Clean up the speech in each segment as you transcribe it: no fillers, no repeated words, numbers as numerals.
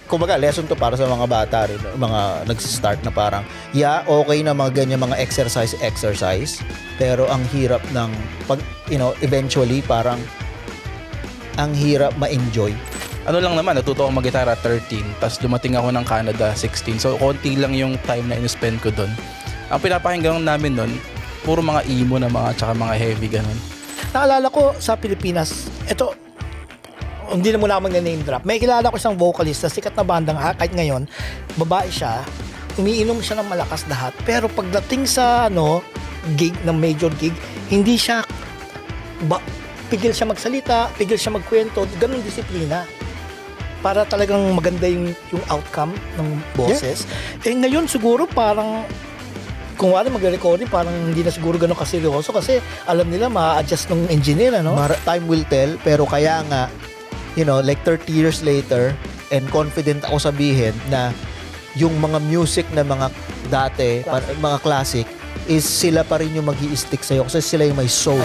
kumbaga, lesson to para sa mga bata rin, mga nagsistart na parang, okay na mga ganyan, mga exercise, pero ang hirap ng, eventually, parang, ang hirap ma-enjoy. Ano lang naman, natuto ako mag-gitara 13, tapos dumating ako ng Canada 16, so konti lang yung time na in-spend ko doon. Ang pinapakinggan namin doon, puro mga emo na tsaka mga heavy, ganun. Naalala ko sa Pilipinas, ito, hindi na muna ako mag-name drop. May kilala ko isang vocalist na sikat na bandang kahit ngayon, babae siya, umiinom siya ng malakas lahat. Pero pagdating sa gig, ng major gig, hindi siya, pigil siya magsalita, pigil siya magkwento, ganun disiplina. Para talagang maganda yung outcome ng boses. Yeah. Ngayon siguro parang, kung wala magre-recording, parang hindi na siguro ganun kaseryoso kasi alam nila ma-adjust ng engineer, Time will tell, pero kaya nga, like 30 years later, and confident ako sabihin na yung mga music na mga dati, mga classic, is sila pa rin yung mag-i-stick sa'yo kasi sila yung may soul.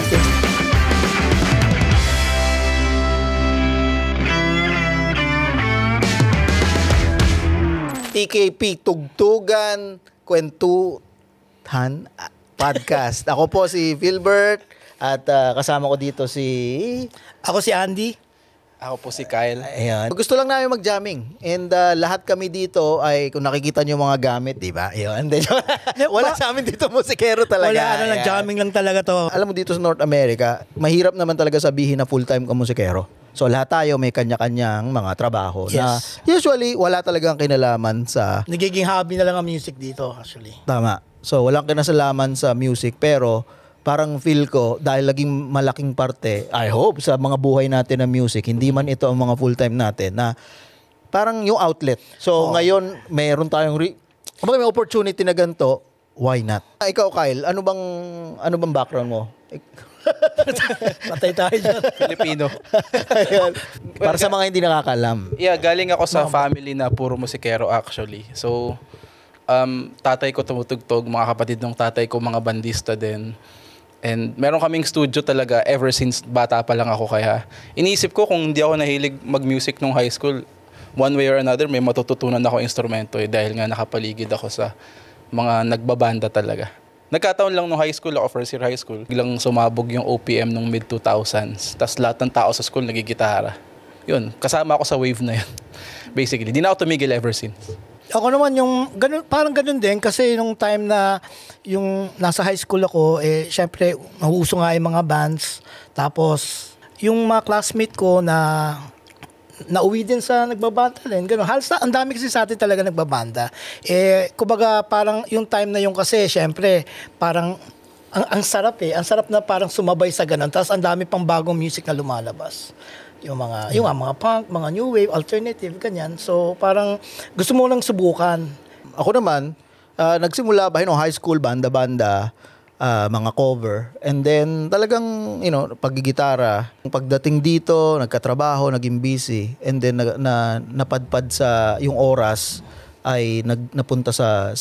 TKP, Tugtugan, Kwentuhan Podcast. Ako po si Philbert at kasama ko dito Ako si Andy. Ako po si Kyle. Ayan. Gusto lang namin mag-jamming. And lahat kami dito ay, kung nakikita nyo mga gamit, di ba? Ayan. Wala sa amin dito musikero talaga. Wala, jamming lang talaga to. Alam mo dito sa North America, mahirap naman talaga sabihin na full-time ka musikero. So lahat tayo may kanya-kanyang mga trabaho na usually wala talagang kinalaman sa... Nagiging hobby na lang ang music dito actually. Tama. So walang kinasalaman sa music pero parang feel ko dahil laging malaking parte, I hope, sa mga buhay natin na music, hindi man ito ang mga full-time natin na parang yung outlet. So ngayon mayroon tayong may opportunity na ganito, why not? Ikaw Kyle, ano bang background mo? Patay tayo dyan. Filipino. Para sa mga hindi nakakalam. Yeah, galing ako sa family na puro musikero actually. So, tatay ko tumutugtog, mga kapatid ng tatay ko, mga bandista din. And meron kaming studio talaga ever since bata pa lang ako. Kaya iniisip ko kung hindi ako nahilig mag-music nung high school, one way or another, may matututunan ako instrumento dahil nga nakapaligid ako sa mga nagbabanda talaga. Nagkataon lang nung high school ako, first year high school, biglang sumabog yung OPM nung mid-2000s. Tapos lahat ng tao sa school nagigitara. Yun, kasama ako sa wave na yun. Basically, di na ako tumigil ever since. Ako naman parang ganun din kasi nung time na yung nasa high school ako, syempre, nahuuso nga yung mga bands. Tapos, yung mga classmate ko na nauwi din sa nagbabanda din. Ganun. Halos ang dami kasi sa atin talaga nagbabanda. Kumbaga parang yung time na yung kasi, syempre, parang ang sarap Ang sarap na parang sumabay sa ganun. Tapos ang dami pang bagong music na lumalabas. Yung mga punk, mga new wave, alternative, ganyan. So parang gusto mo lang subukan. Ako naman, nagsimula ba high school, banda-banda, mga cover. And then talagang, paggigitara. Pagdating dito, nagkatrabaho, naging busy. And then napadpad sa yung oras ay napunta sa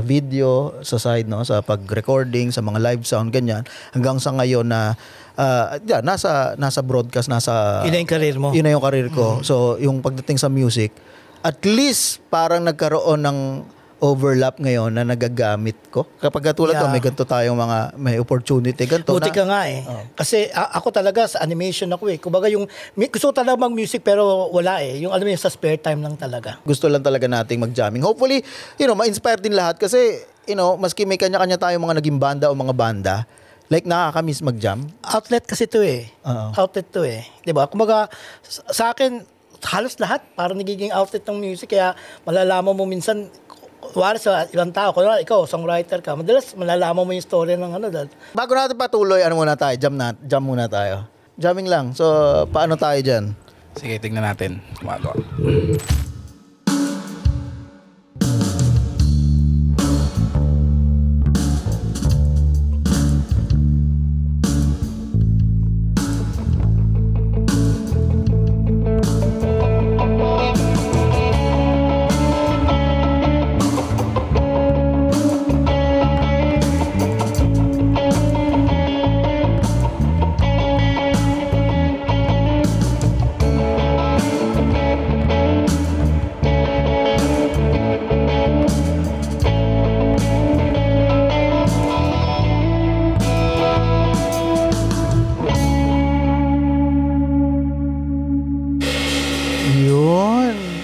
video, sa side, sa pag-recording, sa mga live sound, ganyan. Hanggang sa ngayon na nasa broadcast, yun na yung career mo. Yun na yung career ko. So, yung pagdating sa music, at least parang nagkaroon ng overlap ngayon na nagagamit ko. Kapag katulad to, may ganito tayong may opportunity. Ganito buti ka nga Kasi ako talaga sa animation ako Kumbaga gusto ko talaga mag-music pero wala Yung alam mo sa spare time lang talaga. Gusto lang talaga nating mag-jamming. Hopefully, ma-inspire din lahat kasi, maski may kanya-kanya tayong mga naging banda o mga banda, like nakakamiss mag-jam. Outlet kasi to Outlet to Diba? Kumbaga, sa akin, halos lahat parang nagiging outlet ng music kaya malalaman mo minsan wala sa ibang tao. Kung ikaw, songwriter ka, madalas malalaman mo yung story ng Bago natin patuloy, muna tayo? Jam muna tayo. Jamming lang. So, paano tayo dyan? Sige, tignan natin. Kumagawa.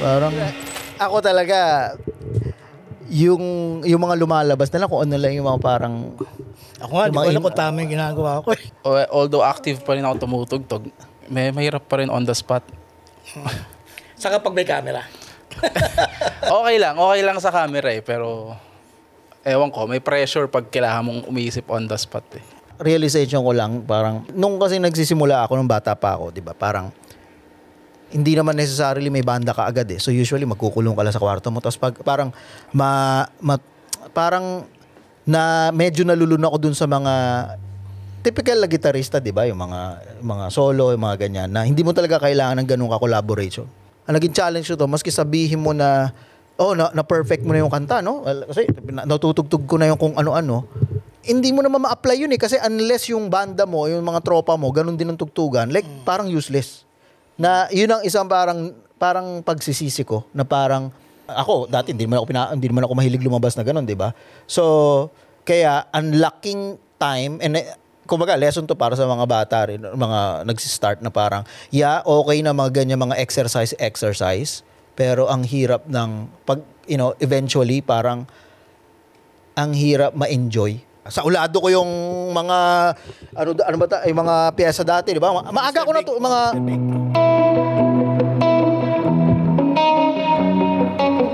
Parang, ako talaga, yung mga lumalabas na lang, kung ano lang yung mga parang, Ako nga, di ko alam kung tama yung ginagawa ko. Although active pa rin ako tumutugtog, mahirap pa rin on the spot. Saka pag may camera. Okay lang sa camera eh, pero ewan ko, may pressure pag kailangan mong umiisip on the spot eh. realization ko lang, parang, nung kasi nagsisimula ako, nung bata pa ako, di ba, parang, hindi naman necessarily may banda ka agad eh. So usually magkukulong ka lang sa kwarto mo. Tapos pag parang parang na medyo nalulun ako dun sa mga typical na gitarista, 'di ba? Yung mga solo, yung mga ganyan na hindi mo talaga kailangan ng ganung ka-collaboration. Ang naging challenge ko to, maski sabihin mo na na perfect mo na yung kanta, no? Well, kasi natutugtog ko na yung kung ano-ano. Hindi mo naman ma-apply yun eh kasi unless yung banda mo, yung mga tropa mo, ganun din ang tugtugan, like parang useless. Na yun ang isang parang pagsisisi ko na parang ako dati hindi naman ako mahilig lumabas na ganun, 'di ba? So kaya unlocking time and kumbaga lesson to para sa mga bata rin, mga nagsi-start na parang okay na mga ganyan mga exercise pero ang hirap ng pag eventually parang ang hirap ma-enjoy. Sa ulado ko yung mga ano ba yung mga piyesa dati, di ba? Maaga ko na to mga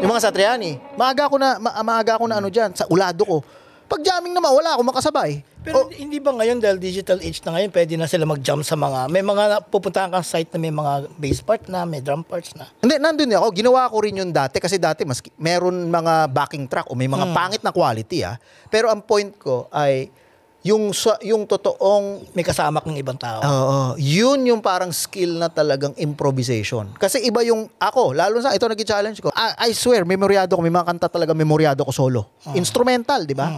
yung mga Satriani. Maaga ko na ano diyan sa ulado ko. Pag jamming naman wala akong makasabay. Pero hindi ba ngayon dahil digital age na ngayon, pwede na sila mag-jump sa may mga pupuntahan kang site na may mga bass part na, may drum parts na. Hindi, nandun ako. Ginawa ko rin yun dati kasi dati meron mga backing track o may mga pangit na quality Pero ang point ko ay yung totoong may kasama kang ibang tao. Yun yung parang skill na talagang improvisation. Kasi iba yung ako, lalo sa ito nag-challenge ko. I swear, memoryado ko, may mga kanta talaga memoryado ko solo. Instrumental, di ba?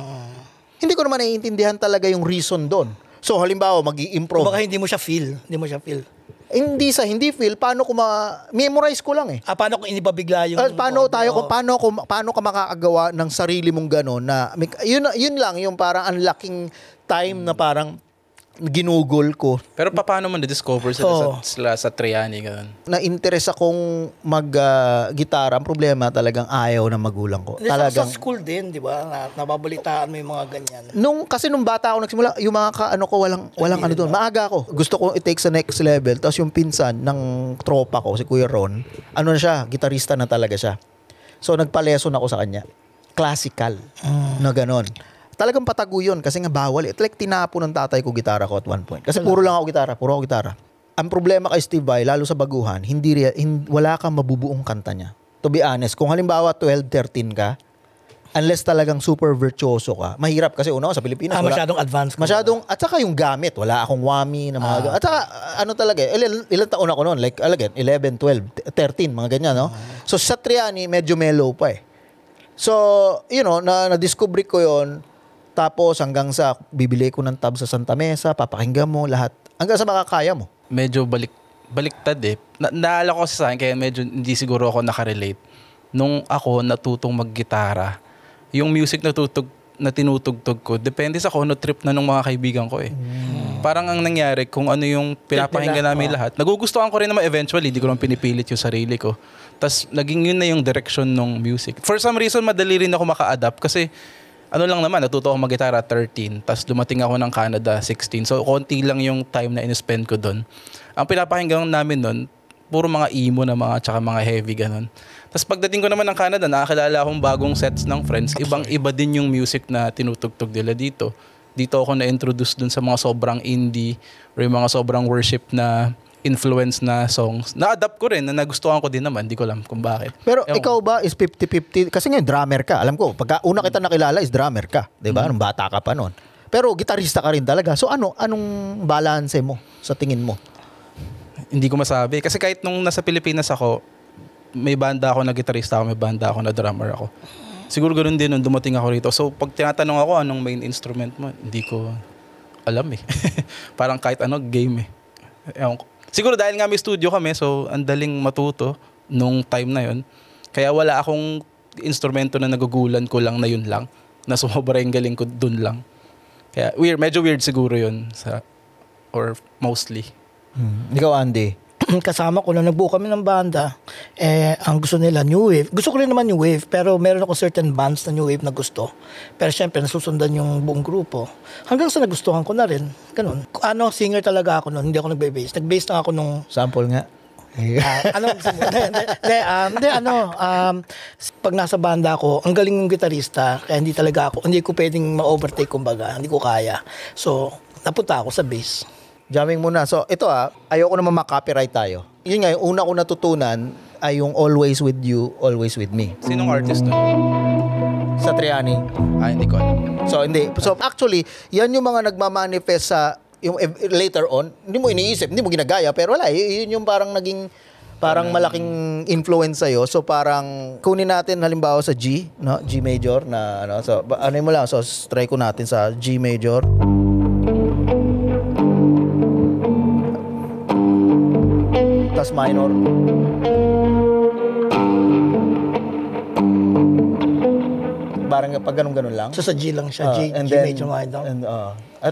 Hindi ko naman naiintindihan talaga yung reason doon. So halimbawa, mag-i-improve. Baka hindi mo siya feel. Hindi feel, paano ko memorize ko lang eh. Paano kung inibabigla yung paano ka makakagawa ng sarili mong gano'n na yun lang yung parang unlocking time na parang ginugol ko. Pero paano mo na-discover sila sa Triani ganun? Na-interest akong mag-gitara. Ang problema talagang ayaw ng magulang ko. Sa school din, di ba? Nababalitaan mo yung mga ganyan. Kasi nung bata ako nagsimula, yung mga ko, walang ano doon. Maaga ako. Gusto ko i-take sa next level. Tapos yung pinsan ng tropa ko, si Kuya Ron, ano na siya, gitarista na talaga siya. So nagpa-lesson ako sa kanya. Classical. Na ganon. Talagang patago yun kasi nga bawal. Like tinapo ng tatay ko gitara ko at one point. Kasi puro ako gitara. Ang problema kay Steve Vai, lalo sa baguhan, wala kang mabubuong kanta niya. To be honest, kung halimbawa 12, 13 ka, unless talagang super virtuoso ka, mahirap kasi sa Pilipinas. Masyadong advanced. At saka yung gamit, wala akong whammy na mga at saka ilang taon ako noon, like again, 11, 12, 13, mga ganyan, no? So sa Triani, medyo mellow pa eh. So, na-discover ko yon. Tapos hanggang sa bibili ko ng tab sa Santa Mesa, papakinggan mo lahat. Hanggang sa makakaya mo. Medyo baliktad eh. Naalala ko sa akin, kaya medyo hindi siguro ako nakarelate. Nung ako natutong maggitara, yung music na tinutugtog ko, depende sa kung ano trip na ng mga kaibigan ko eh. Parang ang nangyari, kung ano yung pinapakinggan namin lahat, nagugustuhan ko rin naman eventually, hindi ko naman pinipilit yung sarili ko. Tapos naging yun na yung direction ng music. For some reason, madali rin ako maka-adapt kasi lang naman, natuto ako mag-gitara 13, tapos dumating ako ng Canada 16. So, konti lang yung time na in-spend ko doon. Ang pinapakinggan namin doon, puro mga emo na tsaka mga heavy ganun. Tapos pagdating ko naman ng Canada, nakakilala akong bagong sets ng friends. Ibang-iba din yung music na tinutugtog nila dito. Dito ako na-introduce doon sa mga sobrang indie or yung mga sobrang worship na influence na songs. Na-adapt ko rin, na nagustuhan ko din naman. Hindi ko alam kung bakit. Pero ikaw ba is 50-50? Kasi ngayon, drummer ka. Alam ko, pagka una kita nakilala is drummer ka. Diba? Nung bata ka pa noon. Pero gitarista ka rin talaga. So anong balance mo sa tingin mo? Hindi ko masabi. Kasi kahit nung nasa Pilipinas ako, may banda ako na gitarista ako, may banda ako na drummer ako. Siguro ganoon din nung dumating ako rito. So pag tinatanong ako anong main instrument mo, hindi ko alam eh. Parang kahit game eh. Ewan ko. Siguro dahil nga may studio kami, so ang daling matuto nung time na yon. Kaya wala akong instrumento na nagugulan ko lang na yun lang. Na sumobra yung galing ko dun lang. Kaya medyo weird siguro yun or mostly. Ikaw, Andy? kasama ko nung nagbuo kami ng banda, ang gusto nila new wave. Gusto ko rin naman new wave, pero meron ako certain bands na new wave na gusto. Pero syempre nasusundan yung buong grupo. Hanggang sa nagustuhan ko na rin. Ganun. Singer talaga ako noon, hindi ako nagbe-bass. Nag-bass na ako nung Sample nga. Pag nasa banda ako, ang galing ng gitarista, kaya hindi ko pwedeng ma-overtake kumbaga, hindi ko kaya. So, napunta ako sa bass. Jamming muna. So, ito ayoko naman makopyright tayo. Yun nga, yung una ko natutunan ay yung Always With You, Always With Me. Sinong artist doon? Sa Triani. Hindi ko alam. So, hindi. So, actually, yan yung mga nagmamanifest sa, yung later on, hindi mo iniisip, hindi mo ginagaya, pero wala, yun yung parang naging, parang malaking influence sa'yo. So, parang, kunin natin halimbawa sa G, no? G major na, so, mo lang, so, try ko natin sa G major. Tas minor. Parang pag ganun-ganun lang. So sa G lang siya, G major minor.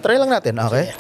Try lang natin, okay?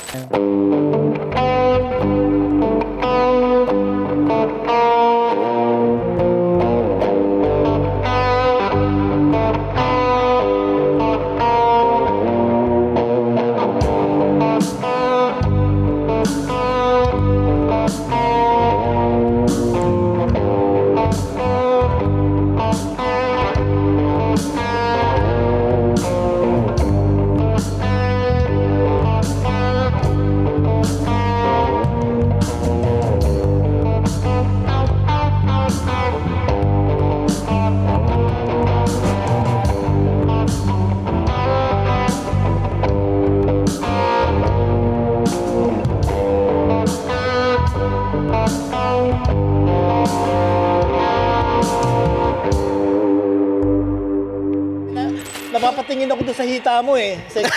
Napapatingin ako doon sa hita mo sexy.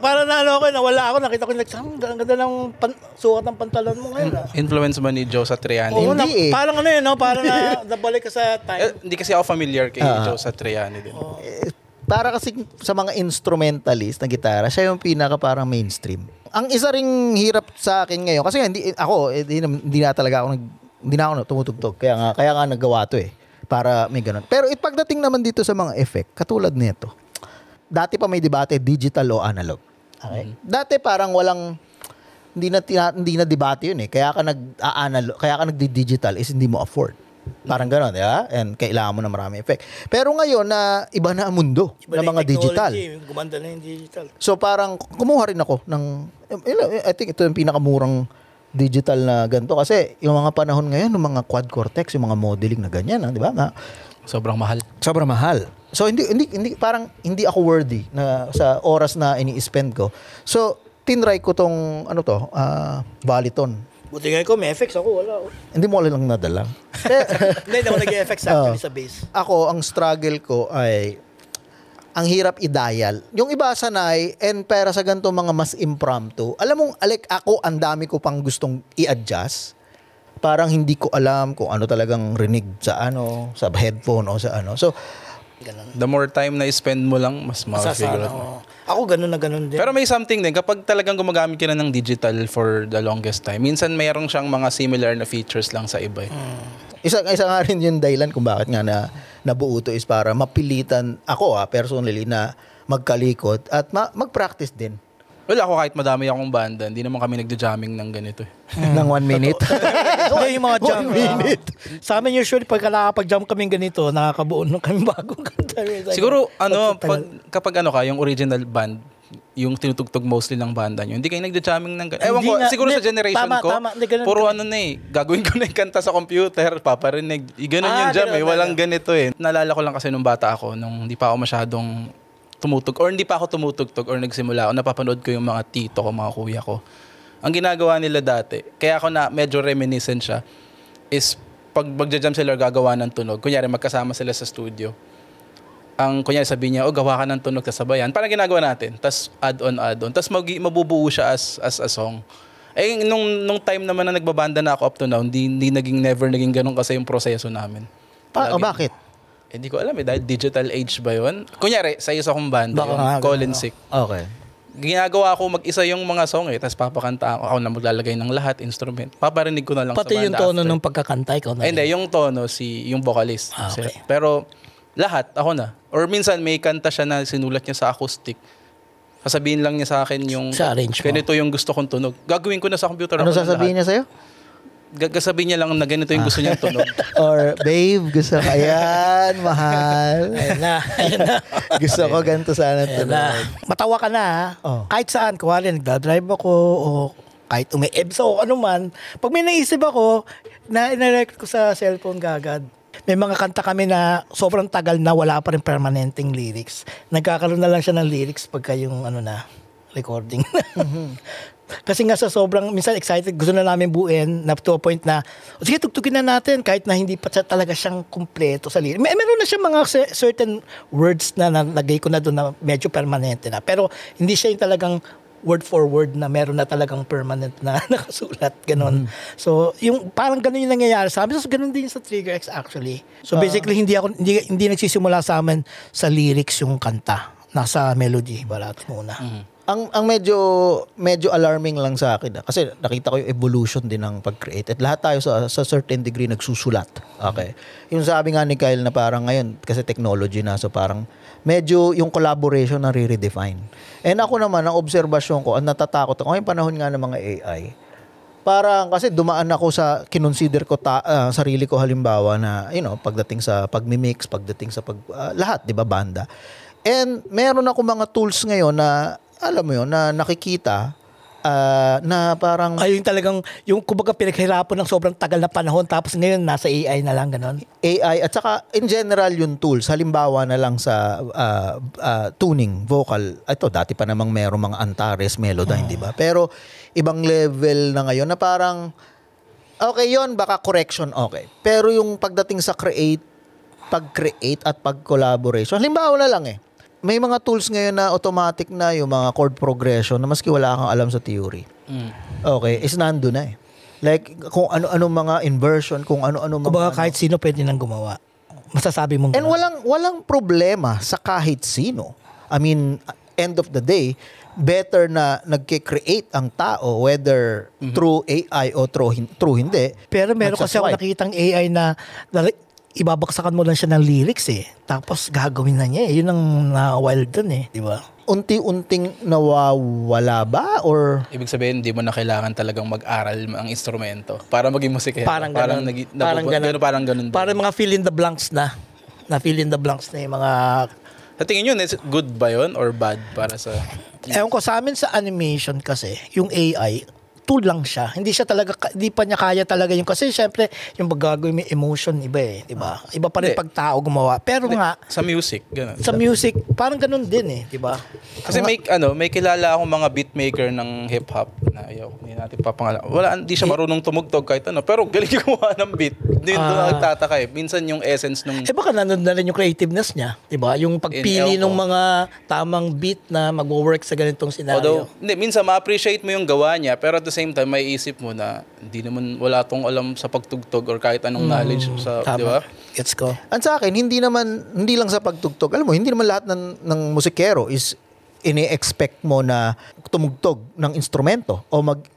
Para nawala ako, nakita ko ang ganda ng sukat ng pantalon mo ngayon. Influence ba ni Joe Satriani? Hindi Parang parang nabalik ka sa time. Hindi kasi ako familiar kay Joe Satriani din. Para kasi sa mga instrumentalist na gitara, siya yung pinaka parang mainstream. Ang isa ring hirap sa akin ngayon, kasi hindi na ako tumutugtog. Kaya nga nagawa to para may ganun. Pero pagdating naman dito sa mga effect, katulad nito, dati pa may debate, digital o analog. Okay? Dati parang hindi na debate yun Kaya ka nagdi-digital is hindi mo afford. Parang gano'n, di ba? And kailangan mo na marami effect. Pero ngayon na iba na ang mundo ng mga digital. Gumanda na yung digital. So parang kumuha rin ako ng, I think ito yung pinakamurang digital na ganito. Kasi yung mga panahon ngayon, yung mga quad cortex, yung mga modeling na ganyan, di ba? Sobrang mahal. Sobrang mahal. So hindi parang hindi ako worthy na sa oras na ini-spend ko. So tinry ko tong Valiton. Buti nga ko, may effects ako, wala. Hindi mo lang nadala. Hindi ako nag-effects actually sa bass. Ako, ang struggle ko ay ang hirap i-dial. Yung iba sanay, and para sa ganito mga mas impromptu, alam mong, ako, ang dami ko pang gustong i-adjust. Parang hindi ko alam kung ano talagang rinig sa sa headphone o sa So, ganun. The more time na i-spend mo lang, mas ma-figure out mo. Ako ganun na ganun din. Pero may something din, kapag talagang gumagamit ka na ng digital for the longest time, minsan mayroong siyang mga similar na features lang sa iba. Isa nga rin yung dahilan kung bakit nga nabuo to is para mapilitan ako personally na magkalikot at mag-practice din. Well, ako kahit madami akong banda, hindi naman kami nagja-jamming ng ganito. Ng 1 minute? Hindi, yung mga jam. 1 minute. Sa amin usually, pagka nakakapag-jam kami ganito, nakakabuo nung kami bagong kanta. Siguro, kapag yung original band, yung tinutugtog mostly ng banda nyo, hindi kayo nagja-jamming ng ganito. Ewan ko, siguro sa generation ko, puro gagawin ko na yung kanta sa computer, paparinig. Ganun yung jam walang ganito Naalala ko lang kasi nung bata ako, nung hindi pa ako masyadong hindi pa ako tumutugtog or nagsimula ako, napapanood ko yung mga tito ko, mga kuya ko. Ang ginagawa nila dati, kaya ako na medyo reminiscent siya, is pag magja-jam sila or gagawa ng tunog, kunyari magkasama sila sa studio, kunyari sabi niya, gawa ka ng tunog sa sabayan, parang ginagawa natin, tas add-on, tas mabubuo siya as a song. Nung time naman na nagbabanda na ako up to now, never naging ganun kasi yung proseso namin. Bakit? Hindi ko alam dahil digital age ba yun? Kunyari, sa isa kong banda, yung Colin Sick. Okay. ginagawa ko mag-isa yung mga song tapos papakanta ako na maglalagay ng lahat, instrument. Paparinig ko na lang Pati sa banda yung tono after. ng pagkakanta, ikaw na. Hindi, yung tono, yung vocalist. Okay. Pero lahat, ako na. Or minsan may kanta siya na sinulat niya sa acoustic. Sasabihin lang niya sa akin yung Sa arrange mo. ganito yung gusto kong tunog. Gagawin ko na sa computer. Ano ako na sasabihin niya sa'yo? Sabihin niya lang na ganito yung gusto niyang tunog. Or, babe, gusto ko. Ayan, mahal. Ayun na. Gusto ko ganito sana Ayun na. tunog. Matawa ka na ha. Oh. Kahit saan, kuwari nagdadrive ako o kahit umi-EBS o ano man. Pag may naisip ako, na-record ko sa cellphone kagad. May mga kanta kami na sobrang tagal na wala pa rin permanenteng lyrics. Nagkakaroon na lang siya ng lyrics pagka yung recording. Kasi nga sa sobrang, minsan excited, gusto na namin buuin na to a point na, sige, tugtugin na natin kahit na hindi pa siya talaga siyang kumpleto sa lyrics. Meron na siya mga certain words na nalagay ko na doon na medyo permanente na. Pero hindi siya yung talagang word for word na meron na talagang permanent na nakasulat, ganon. So, yung parang ganon yung nangyayari sa amin. So, ganon din sa Trigger X actually. So, basically, hindi nagsisimula sa amin sa lyrics yung kanta. Nasa melody, balat muna. Ang medyo alarming lang sa akin kasi nakita ko yung evolution din ng pag-create at lahat tayo sa certain degree nagsusulat. Okay. Yung sabi nga ni Kyle na parang ngayon kasi technology na so parang medyo yung collaboration na re-redefine. And ako naman ang obserbasyon ko, ang natatakot ako ngayong panahon nga ng mga AI. Parang kasi dumaan ako sa kinonsider ko sarili ko halimbawa na pagdating sa pagmi-mix, pagdating sa lahat, 'di ba, banda. And meron ako mga tools ngayon na alam mo yun, na nakikita na parang Yung talagang, yung kumbaga pinaghirapan ng sobrang tagal na panahon tapos ngayon nasa AI na lang, ganon. AI at saka in general yung tools, halimbawa na lang sa tuning, vocal. Ito, dati pa namang merong mga Antares, Melodyne, di ba? Pero ibang level na ngayon na parang okay yon baka correction, okay. Pero yung pagdating sa pag-create at pag-collaboration, halimbawa na lang may mga tools ngayon na automatic na yung mga chord progression na maski wala kang alam sa theory. Okay, is nando na Like, kung ano-ano mga inversion, kung ano-ano mga Kumbaga kahit sino pwede nang gumawa. Masasabi mong And walang problema sa kahit sino. I mean, end of the day, better na nagke-create ang tao whether through AI o through hindi. Pero meron kasi ako nakitang AI na ibabaksakan mo lang siya ng lyrics tapos gagawin na niya Yun ang na-wild dun di ba? Unti-unting nawawala ba? Or Ibig sabihin, hindi mo na kailangan talagang mag-aral ang instrumento para maging musikero. Parang ganun. Parang ganun. Parang mga fill in the blanks na. Na-fill in the blanks na yung mga... Sa tingin nyo, is it good ba yun or bad para sa... Ewan ko, sa amin sa animation kasi, yung AI, tool lang siya. Hindi siya talaga, hindi pa niya kaya talaga yung, kasi syempre, yung gagawin may emotion, iba di ba? Iba pa rin pag tao gumawa. Pero nga, sa music, ganun. sa music, parang ganun din di ba? Kasi may kilala akong mga beatmaker ng hip-hop na hindi natin papangalan. Hindi siya marunong tumugtog kahit pero galing gumawa ng beat. Hindi doon nagtataka Minsan yung essence nung... baka nanood na rin yung creativeness niya, di ba? Yung pagpili ng mga tamang beat na mag-work sa ganitong scenario. Although, minsan ma-appreciate mo yung gawa niya, pero at the same time, may isip mo na hindi naman wala tong alam sa pagtugtog or kahit anong knowledge sa, di ba? Gets ko. At sa akin, hindi lang sa pagtugtog. Alam mo, hindi naman lahat ng musikero is ini-expect mo na tumugtog ng instrumento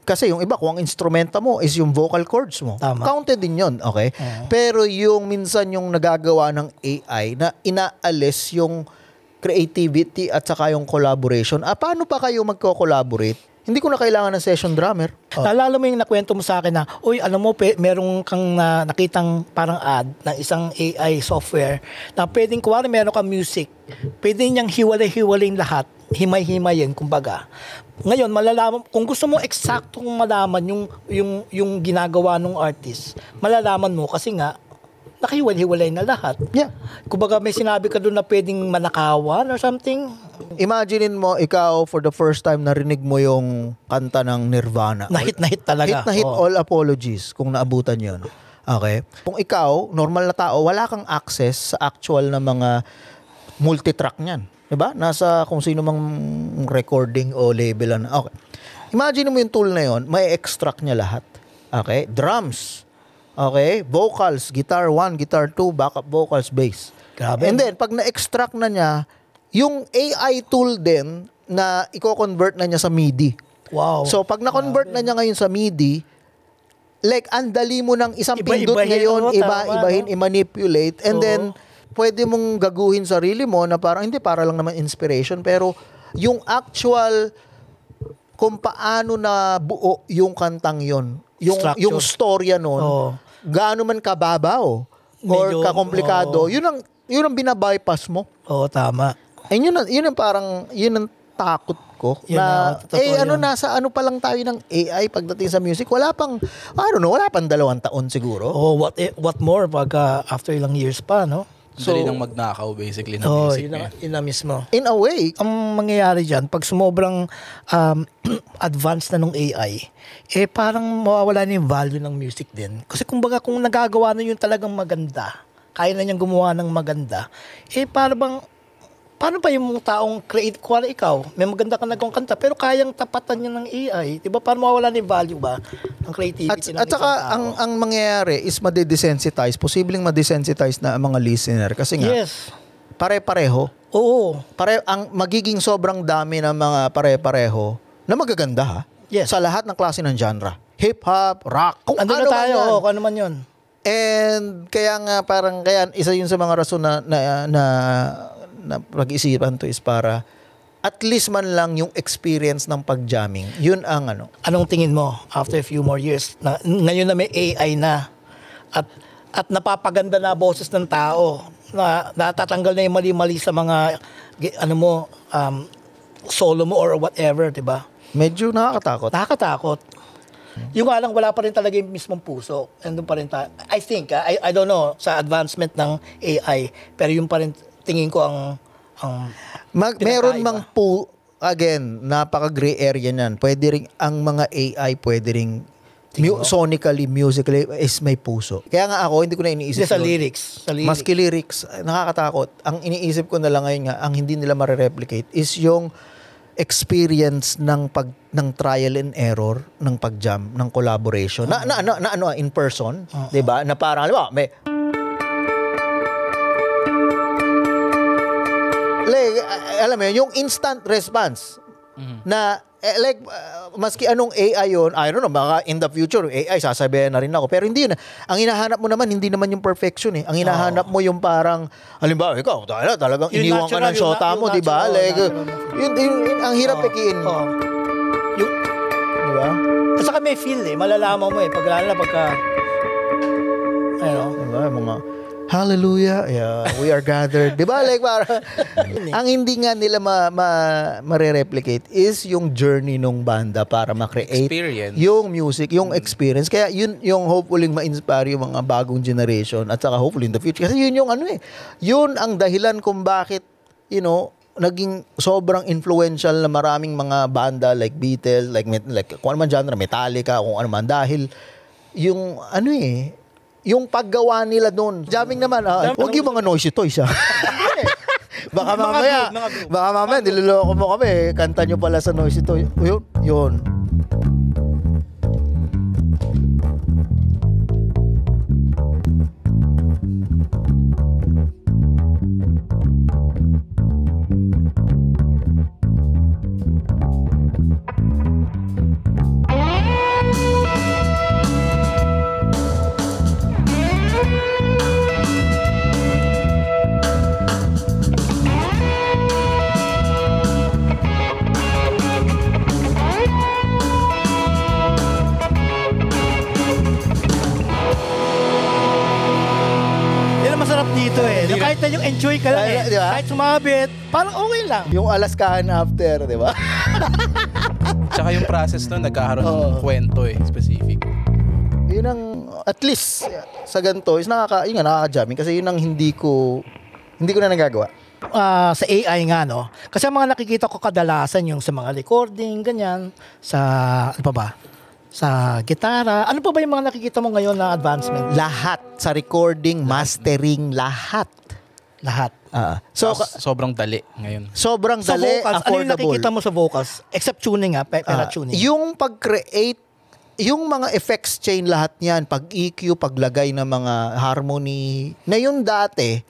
kasi yung iba kung ang instrumento mo is yung vocal cords mo. Tama. Counted din yun, okay? Pero yung minsan yung nagagawa ng AI na inaalis yung creativity at saka yung collaboration. Paano pa kayo magko-collaborate? Hindi ko na kailangan ng session drummer. Naalala mo yung nakwento mo sa akin na, uy, alam mo, merong kang nakitang parang ad ng isang AI software na pwedeng, kuwari meron kang music, pwede niyang hiwalay-hiwalay lahat, himay-himayin, kumbaga. Ngayon, malalaman, kung gusto mo eksaktong malaman yung ginagawa ng artist, malalaman mo kasi nga, nakahiwalay-hiwalay na lahat. Yeah. Kumbaga may sinabi ka doon na pwedeng manakawan or something. Imaginein mo, ikaw for the first time narinig mo yung kanta ng Nirvana. Hit talaga. Hit na hit, all apologies kung naabutan yon. Okay? Kung ikaw, normal na tao, wala kang access sa actual na mga multitrack niyan. Diba? Nasa kung sino mang recording o label. Okay. Imagine mo yung tool na yon, may extract niya lahat. Okay? Drums. Okay? Vocals, guitar 1, guitar 2, backup vocals, bass. Grabe. And then, pag na-extract na niya yung AI tool din na i-convert na niya sa MIDI. Wow. So, pag na-convert na niya ngayon sa MIDI, like, ang dali mo ng isang pindot ngayon, iba-ibahin, i-manipulate, and then, pwede mong gaguhin sarili mo na parang, hindi, para lang naman inspiration, pero yung actual, kung paano na buo yung kantang yon, yung storya nun, gaano man kababaw, or medyo, kakomplikado, yun ang binabypass mo. Oo, tama. And yun ang parang, yun ang takot ko. Yun Nasa ano pa lang tayo ng AI pagdating sa music. Wala pang 2 taon siguro. Oh, what more pag after ilang years pa, no? So, dali nang magnakaw basically ng music yun na mismo. In a way, Ang mangyayari dyan, pag sumobrang advanced na nung AI, parang mawawala na yung value ng music din. Kasi kumbaga kung nagagawa na yung talagang maganda, kaya na niyang gumawa ng maganda, paano pa yung taong create, kuwala ikaw, may maganda ka nagawang kanta, pero kayang tapatan niya ng AI, di ba? Paano mawawala na yung value ba ng creativity ng at saka ang mangyayari is madedesensitize, posibleng madesensitize na ang mga listener kasi nga yes, pare-pareho. oo, Ang magiging sobrang dami ng mga pare-pareho na magaganda ha. yes, Sa lahat ng klase ng genre. Hip-hop, rock, kung andun ano na man tayo, yan. kung ano man yun. And kaya nga parang isa yun sa mga rason na pag-isipan to is para at least man lang yung experience ng pag-jamming. Yun ang ano. Anong tingin mo after a few more years na ngayon na may AI na at napapaganda na boses ng tao, na natatanggal na yung mali-mali sa mga solo mo or whatever, 'di ba? Medyo nakakatakot. Nakakatakot. Yung nga lang, wala pa rin talaga yung mismong puso. Nandun pa rin I think, I don't know, sa advancement ng AI, pero yung pa rin tingin ko ang Meron mang again, napaka-gray area niyan. Pwede ring ang mga AI pwede ring sonically, musically is may puso. Kaya nga ako hindi ko na iniisip sa yun. lyrics. Maski lyrics, nakakatakot. Ang iniisip ko na lang ngayon nga, ang hindi nila ma-replicate is yung experience ng trial and error ng pag-jam, ng collaboration. In person, 'di ba? Na parang may alam mo yun, yung instant response na maski anong AI yun, I don't know, baka in the future AI sasabihin na rin ako, pero hindi yun. Ang hinahanap mo naman hindi naman yung perfection eh. Ang hinahanap mo yung parang halimbawa ikaw talagang Yung iniwan ka ng shota mo, di ba? Yun ang hirap pekiin. Di ba? At saka may feel malalaman mo pagka diba, mga hallelujah, yeah, we are gathered. Di ba? Ang hindi nga nila ma-replicate is yung journey nung banda para ma-create experience. Yung music, yung experience. Kaya yun yung hopefully ma-inspire yung mga bagong generation at saka hopefully in the future. Kasi yun yung yun ang dahilan kung bakit, naging sobrang influential na maraming mga banda like Beatles, like kung ano man genre, Metallica, kung ano man, dahil yung yung paggawa nila doon. Jamming naman, huwag yung mga noisy toys, baka mamaya, niloloko mo kami, kanta nyo pala sa noisy toys. Yun. dito kahit na yung enjoy ka lang diba? Kahit sumabit, parang okay lang. Yung alaskahan after, di ba? Tsaka yung process nun, nagkakaroon ng kwento specific. Yun ang, at least, sa ganito, is nakaka-jamming kasi yun ang hindi ko na nagagawa. Sa AI nga, no? Kasi ang mga nakikita ko kadalasan yung sa mga recording, ganyan, sa, ano pa ba? Sa gitara. Ano pa ba yung mga nakikita mo ngayon na advancement? Lahat. Sa recording, mastering, lahat. Lahat. So, sobrang dali ngayon. Sobrang Sa dali, vocals, affordable. ano yung nakikita mo sa vocals? Except tuning pera tuning. Yung pag-create, yung mga effects chain lahat niyan, pag-EQ, paglagay ng mga harmony, na yung dati,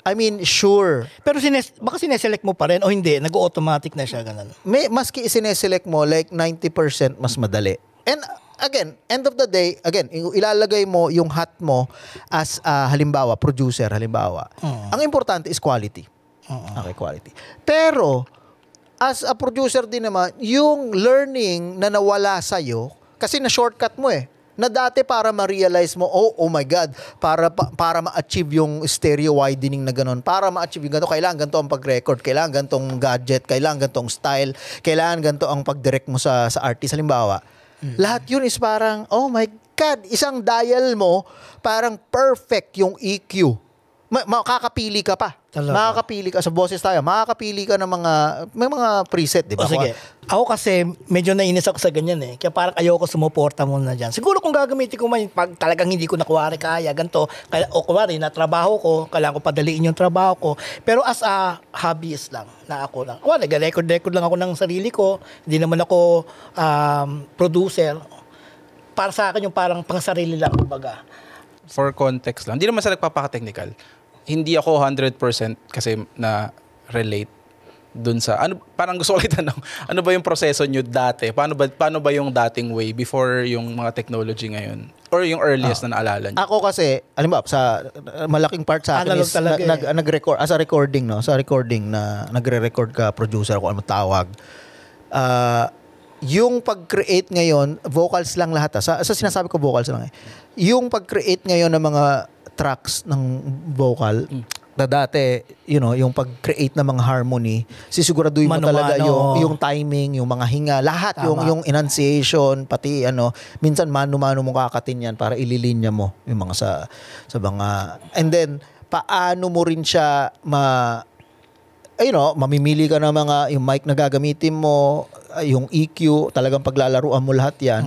I mean, sure. Pero baka sineselect mo pa rin o hindi, nag-automatic na siya ganun. Maski isineselect mo, like 90% mas madali. And again, end of the day, again, ilalagay mo yung hat mo as halimbawa, producer, halimbawa. Ang importante is quality. Okay, quality. Pero, as a producer din naman, yung learning na nawala sa'yo, kasi na-shortcut mo na dati para ma-realize mo, oh my God, para ma-achieve yung stereo widening na gano'n, para ma-achieve yung gano'n, kailangan ganito ang pag-record, kailangan ganitong gadget, kailangan ganitong style, kailangan ganito ang pag-direct mo sa artist. Halimbawa, lahat yun is parang, oh my God, isang dial mo, parang perfect yung EQ. Makakapili ka pa. Talaga. Makakapili ka sa boses tayo. Makakapili ka ng may mga preset, di ba? O sige. Ako kasi medyo nainis ako sa ganyan Kaya parang ayoko sumuporta muna dyan. Siguro kung gagamitin ko man, pag talagang hindi ko nakuwari kaya, ganito, o kuwari na trabaho ko, kailangan ko padaliin yung trabaho ko. Pero as a hobbyist lang, na ako lang. Nag-record lang ako ng sarili ko. Hindi naman ako producer. Para sa akin yung parang pang-sarili lang, kumbaga. For context lang, hindi naman sa nagpapaka-technical. Hindi ako 100% kasi na-relate dun sa, parang gusto ko lang itanong, ano ba yung proseso nyo dati? Paano ba yung dating way before yung mga technology ngayon? Or yung earliest na naalala nyo? Ako kasi, alam mo, sa malaking part sa akin Analog is talaga nag-record, as a recording, no? Sa recording na nagre-record ka, producer, kung ano tawag. Yung pag-create ngayon, vocals lang lahat. Sa sinasabi ko, vocals lang Yung pag-create ngayon ng mga tracks ng vocal, na dati, yung pag-create ng mga harmony, sisiguraduhin mo talaga yung timing, yung mga hinga, lahat, yung enunciation, pati minsan mano-mano mo kakatin yan para ililinya mo yung mga sa mga, and then, paano mo rin siya mamimili ka ng mga, yung mic na gagamitin mo, yung EQ, talagang paglalaruan mo lahat yan.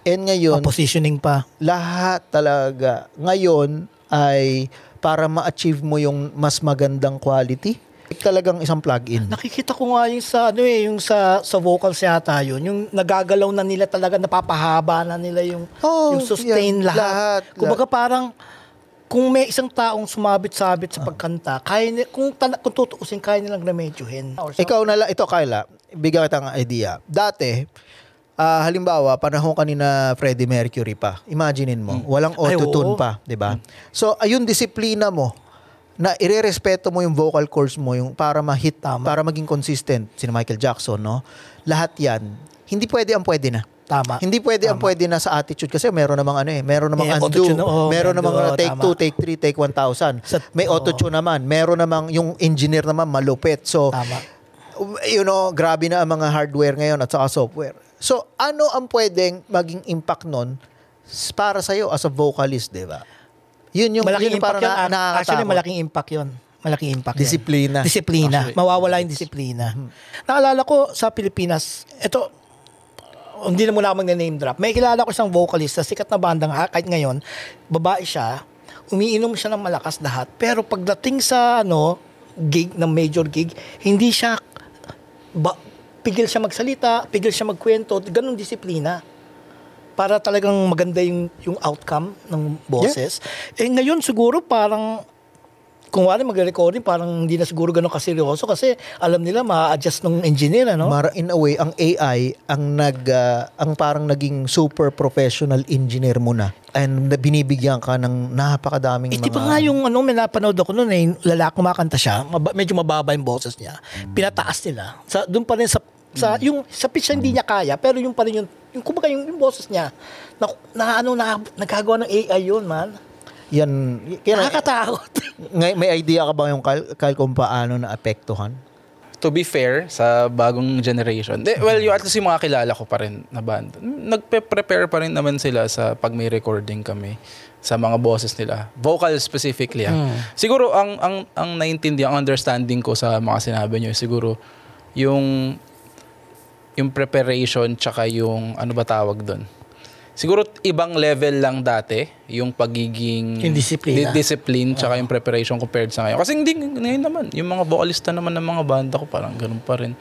And ngayon, positioning pa. Lahat talaga. Ngayon ay para ma-achieve mo yung mas magandang quality, talagang isang plug-in. Nakikita ko nga yung sa vocals yata yun, yung nagagalaw na nila talaga, napapahaba na nila yung sustain yan, lahat. Kumbaga parang kung may isang taong sumabit-sabit sa pagkanta, kung tutuusin, kaya nilang remedyohin. Ikaw na lang, ito Kyla, bigyan kita ng idea. Dati, halimbawa, panahon kanina Freddie Mercury pa. Imaginein mo, walang auto-tune pa, 'di ba? So, ayun disiplina mo na irerespeto mo yung vocal cords mo yung para ma-hit, para maging consistent. Si Michael Jackson, no? Lahat 'yan. Hindi pwede na. Tama. Hindi pwede pwede na sa attitude kasi meron namang meron namang undo, meron namang take 2, take 3, take 1,000. May auto-tune naman, meron namang yung engineer naman malupit. So, grabe na ang mga hardware ngayon at saka software. So, ano ang pwedeng maging impact nun para sa'yo as a vocalist, di ba? Yun yung malaking impact yun. Nakakatakot. Actually, malaking impact yun. Malaking impact Disiplina. Yun. Disiplina. Actually, mawawala yung disiplina. Naalala ko sa Pilipinas, ito, hindi na muna ako mag-name drop. May kilala ko isang vocalist sa sikat na bandang, kahit ngayon, babae siya, umiinom siya ng malakas lahat. Pero pagdating sa gig, ng major gig, hindi siya pigil siya magsalita, pigil siya magkwento, ganung disiplina para talagang maganda yung outcome ng boses. Yeah. Ngayon siguro parang kung wala magre-recording, parang hindi na siguro ganun kaseryoso kasi alam nila ma-adjust ng engineer, In a way, ang AI ang parang naging super professional engineer mo na. And binibigyan ka ng napakadaming mga... Di ba nga yung may napanood ako noon lalaki kumakanta siya, medyo mababa yung boses niya. Pinataas nila. Doon pa rin yung sa pitch hindi niya kaya, pero yung pa rin yung kumbaga yung boses niya nagagawa ng AI yun, man. Yan, nakakatakot. May idea ka ba yung Kyle kung paano naapektuhan? To be fair, sa bagong generation, yung at least yung mga kilala ko pa rin na band, nagpe-prepare pa rin naman sila sa pag may recording kami sa mga boses nila. Vocal specifically. Siguro, ang naintindihan, ang understanding ko sa mga sinabi nyo, siguro, yung preparation tsaka yung, ano ba tawag doon? Siguro ibang level lang dati yung pagiging yung discipline tsaka yung preparation compared sa ngayon. Kasi hindi ngayon naman yung mga vocalista naman ng mga banda ko parang ganun pa rin.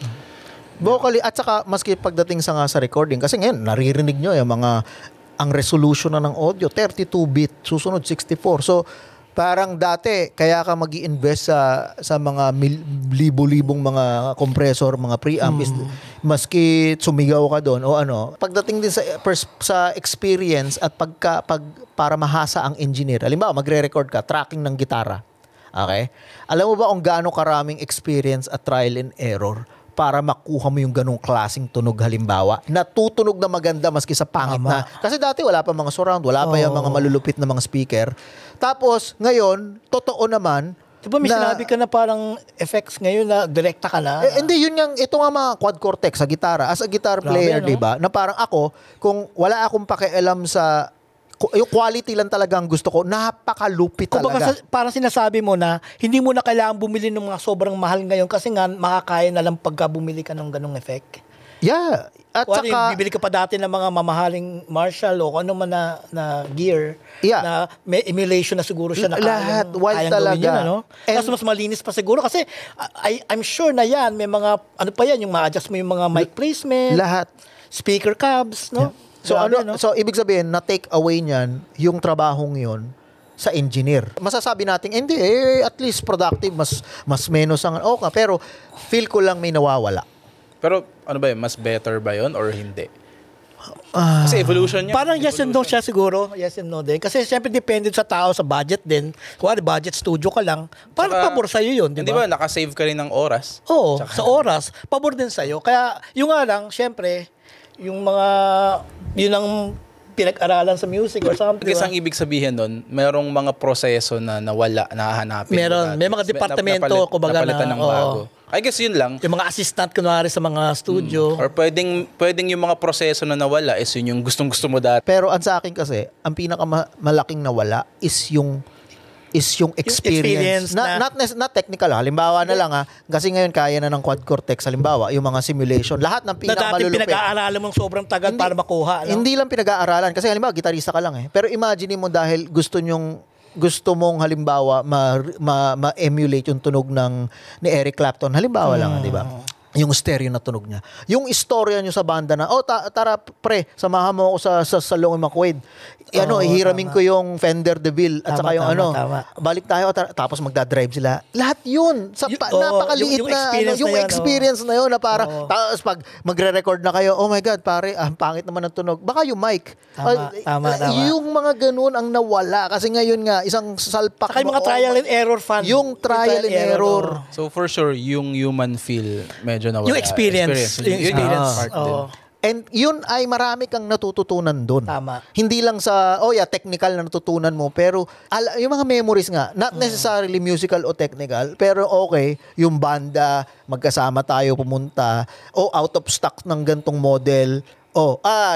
Vocally at saka maski pagdating sa recording kasi ngayon naririnig nyo yung mga ang resolution na ng audio 32-bit susunod 64. So Parang dati, kaya ka mag-i-invest sa mga libo-libong mga compressor, mga preamp, maski sumigaw ka doon o ano. Pagdating din sa experience at para mahasa ang engineer. Halimbawa, magre-record ka, tracking ng gitara. Okay? Alam mo ba kung gaano karaming experience at trial and error para makuha mo yung ganong klaseng tunog halimbawa? Natutunog na maganda maski sa pangit na. Kasi dati wala pa mga surround, wala pa yung mga malulupit na mga speaker. Tapos, ngayon, totoo naman, diba may sinabi ka na parang effects ngayon na direkta ka na? Hindi, ito nga mga quad cortex sa gitara. As a guitar player, no? diba? Na parang ako, kung wala akong pakialam sa yung quality lang talaga ang gusto ko, napakalupit talaga. Parang sinasabi mo na hindi mo na kailangan bumili ng mga sobrang mahal ngayon kasi nga makakaya na lang pagka bumili ka ng ganong effect. Yeah. At saka, bibili ka pa dati ng mga mamahaling Marshall o ano man na gear na may emulation na siguro siya na lahat, wild talaga. Yun, ano? Tapos mas malinis pa siguro kasi I'm sure na yan, may mga, ano pa yan, yung ma-adjust mo yung mga mic placement. Lahat. Speaker cabs, no? Yeah. So ibig sabihin na take away niyan yung trabahong yon sa engineer. Masasabi natin hindi at least productive, mas menos ang pero feel ko lang may nawawala. Pero ano ba yun, mas better ba yun or hindi? Kasi evolution niya. Parang yes and no siya siguro. Yes and no din. Kasi syempre depende sa tao, sa budget din. Kung budget studio ka lang, parang pabor sa'yo yun, di ba? Hindi ba, nakasave ka rin ng oras? Oo, sa oras, pabor din sa'yo. Kaya yung nga lang, syempre, yung mga, yun ang pinag-aralan sa music or something. Kasi ang ibig sabihin nun, merong mga proseso na nawala, nahahanapin. Meron, may mga departamento, kumbaga napalitan ng bago. I guess yun lang. Yung mga assistant, kunwari sa mga studio. Or pwedeng yung mga proseso na nawala is yun yung gustong-gusto mo dati. Pero ang sa akin kasi, ang pinakamalaking nawala is yung experience. Not technical. Halimbawa na lang kasi ngayon kaya na ng quad cortex. Halimbawa, yung mga simulation. Lahat ng pinakamalulupit. Na dati pinag-aaralan mong sobrang tagal para makuha. No? Hindi lang pinag-aaralan. Kasi halimbawa, gitarista ka lang . Pero imagine mo dahil gusto mong halimbawa ma-emulate yung tunog ni Eric Clapton. Halimbawa lang, di ba? Yung stereo na tunog niya. Yung istorya niyo sa banda na, tara pre, samahan mo ako sa Longy McQuaid. Ihiramin ko yung Fender DeVille at saka yung balik tayo tapos magdadrive sila. Lahat yun. Napakaliit yung experience na yun na parang, tapos pag magre-record na kayo, oh my God, pare, pangit naman ang tunog. Baka yung mic. Tama. Yung mga ganun ang nawala. Kasi ngayon nga, isang salpak. Saka yung mga trial and error fan. Yung trial and error. So for sure, yung human feel, medyo nawala. Yung experience. Yung experience. And yun ay marami kang natututunan doon. Tama. Hindi lang sa, technical na natutunan mo, pero yung mga memories nga, not necessarily musical o technical, pero okay, yung banda, magkasama tayo pumunta, out of stock ng gantong model,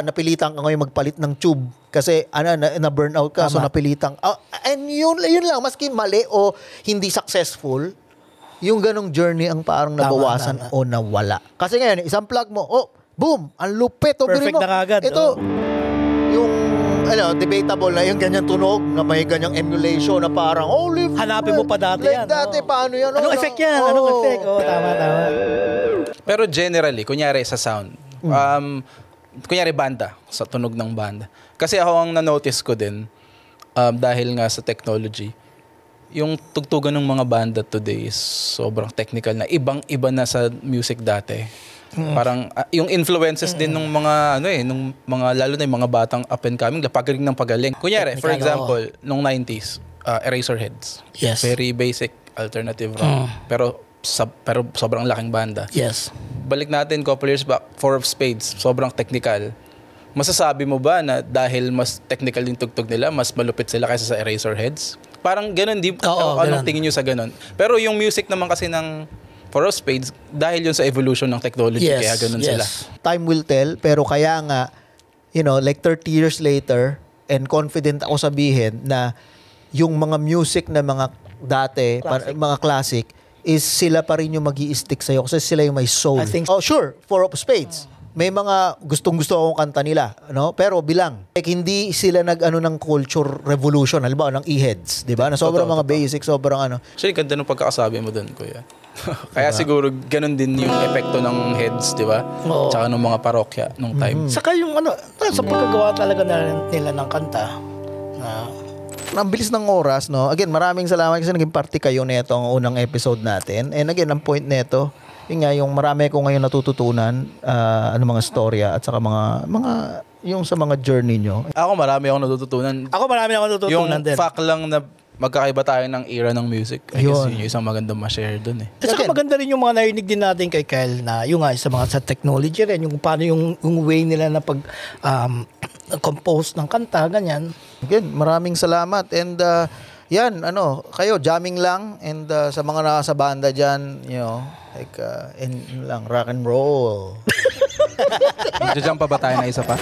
napilitan ka ngayon magpalit ng tube kasi na burnout ka, so napilitan. And yun lang, maski mali o hindi successful, yung ganong journey ang parang nabawasan o nawala. Kasi ngayon, isang plug mo, boom, ang lupit. Perfect na kagad. Ito, yung debatable na yung ganyan tunog na may ganyang emulation na parang, holy hanapin mo pa dati yan. Dati, paano yan? Anong effect yan? Anong effect? Tama. Pero generally, kunyari sa sound, kunyari banda, sa tunog ng banda. Kasi ako ang na-notice ko din, dahil nga sa technology, yung tugtugan ng mga banda today is sobrang technical na. Ibang-iba na sa music dati. Parang yung influences din ng mga nung mga lalo na yung mga batang up and coming, pagaling ng pagaling. Kunyari, for example, nung 90s, Eraserheads. Yes. Very basic alternative rock. Pero sobrang laking banda. Yes. Balik natin couple years back, Four of Spades, sobrang technical. Masasabi mo ba na dahil mas technical yung tugtog nila, mas malupit sila kaysa sa Eraserheads? Parang ganun, anong tingin nyo sa ganun? Pero yung music naman kasi ng Four of Spades, dahil yun sa evolution ng technology, kaya ganun sila. Time will tell, pero kaya nga, like 30 years later, and confident ako sabihin na yung mga music na mga dati, mga classic, is sila pa rin yung mag-i-stick sa'yo kasi sila yung may soul. Sure, Four of Spades. May mga gustong-gusto akong kanta nila, pero bilang. Hindi sila ng culture revolution, halimbawa ng E-heads, di ba? Na sobrang mga basic, sobrang Actually, ganda nung pagkakasabi mo dun, kuya. Kaya siguro ganun din yung epekto ng heads, di ba? Tsaka ng mga parokya nung time. Saka yung sa pagkagawa talaga nila ng kanta, ang bilis ng oras, no? Again, maraming salamat kasi naging parte kayo nito ang unang episode natin. And again, ang point nito, yun nga, yung marami ko ngayon natututunan, ano mga storya at saka mga yung sa mga journey nyo. Ako marami akong natututunan. Ako marami akong natututunan Yung din. fact lang na magkakaiba tayo ng era ng music. I guess Yun. yun yung isang magandang ma-share dun eh. At saka Again, maganda rin yung mga narinig din natin kay Kyle na yung nga sa mga sa technology rin, yung paano yung way nila na pag compose ng kanta, ganyan. again, maraming salamat. And yan, kayo, jamming lang. And sa mga nasa banda dyan, like, and lang, rock and roll. Magja-jump pa ba tayo na isa pa?